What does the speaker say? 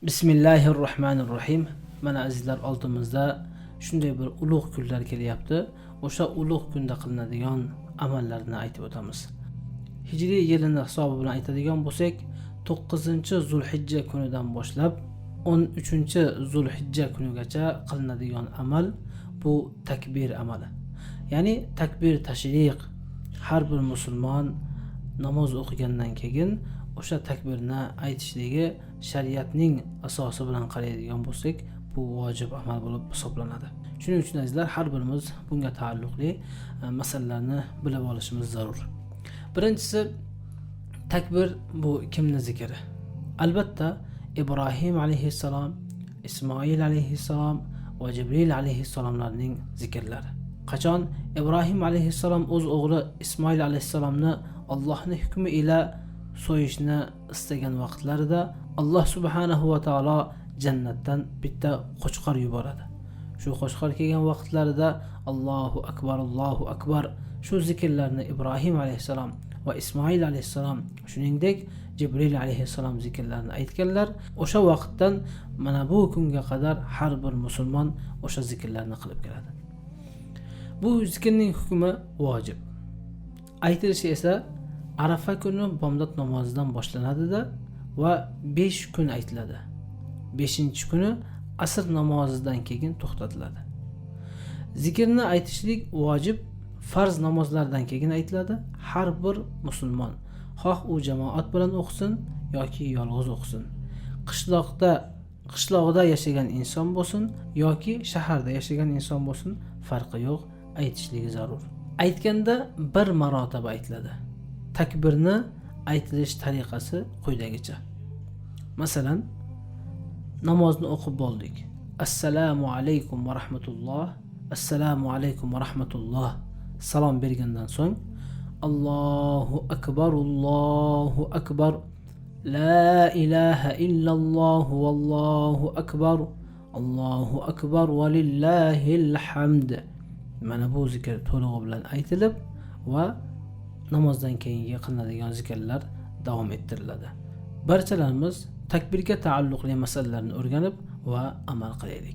Bismillahirrohmanirrohim. Mana azizlar, oldimizda shunday bir ulug' kunlar kelyapti. O'sha ulug' kunda qilinadigan amallarni aytib o'tamiz. Hijriy yilini hisobi bilan aytadigan bo'lsak, 9-Zulhijja kunidan boshlab 13-Zulhijja kunigacha qilinadigan amal bu takbir amali. Ya'ni takbir tashriq. Har bir musulmon namoz o'qigandan keyin o'sha takbirni aytishligi shariatning asosi bilan qaraydigan bo'lsak, bu vojib amal bo'lib hisoblanadi. Shuning uchun azizlar, har birimiz bunga taalluqli masalalarni bilib olishimiz zarur. Birinchisi, takbir bu kimning zikri? Albatta, Ibrohim alayhissalom, Ismoil alayhissalom va Jibril alayhissalomlarning zikrlari. Qachon Ibrohim alayhissalom o'z o'g'li Ismoil alayhissalomni Allohning hukmi ila so'yishni istagan vaqtlarida Alloh subhanahu va taolo jannatdan bitta qo'chqor yuboradi. Shu qo'chqor kelgan vaqtlarida Allohu akbar shu zikrlarni Ibrohim alayhissalom va Ismoil alayhissalom, shuningdek Jibril alayhissalom zikrlarini aytganlar. O'sha vaqtdan mana bu kunga qadar har bir musulmon o'sha zikrlarni qilib keladi. Bu zikrning hukmi vojib. Aytilishi esa Arafa kuni bomdod namozidan boshlanadi-da va 5 kun aytiladi. 5-kuni asr namozidan keyin to'xtatiladi. Zikrni aytishlik vojib farz namozlardan keyin aytiladi. Har bir musulmon, xoh u jamoat bilan o'qisin yoki yolg'iz o'qisin, qishloqda yashagan inson bo'lsin yoki shaharda yashagan inson bo'lsin, farqi yo'q, aytishligi zarur. Aytganda bir marotaba aytiladi. Takbirni aytilish tariqasi quyidagicha. Masalan, namozni o'qib bo'ldik. Assalomu alaykum va rahmatulloh. Assalomu alaykum va rahmatulloh. Salom bergandan so'ng Allohu akbar. La ilaha illalloh vallohu akbar. Allohu akbar va lillahil hamd. Mana bu zikr to'lig'i bilan aytilib va namozdan keyingi qilinadigan zikrlar davom ettiriladi. Barchalarimiz takbirga taalluqli masalalarni o'rganib va amal qilaylik.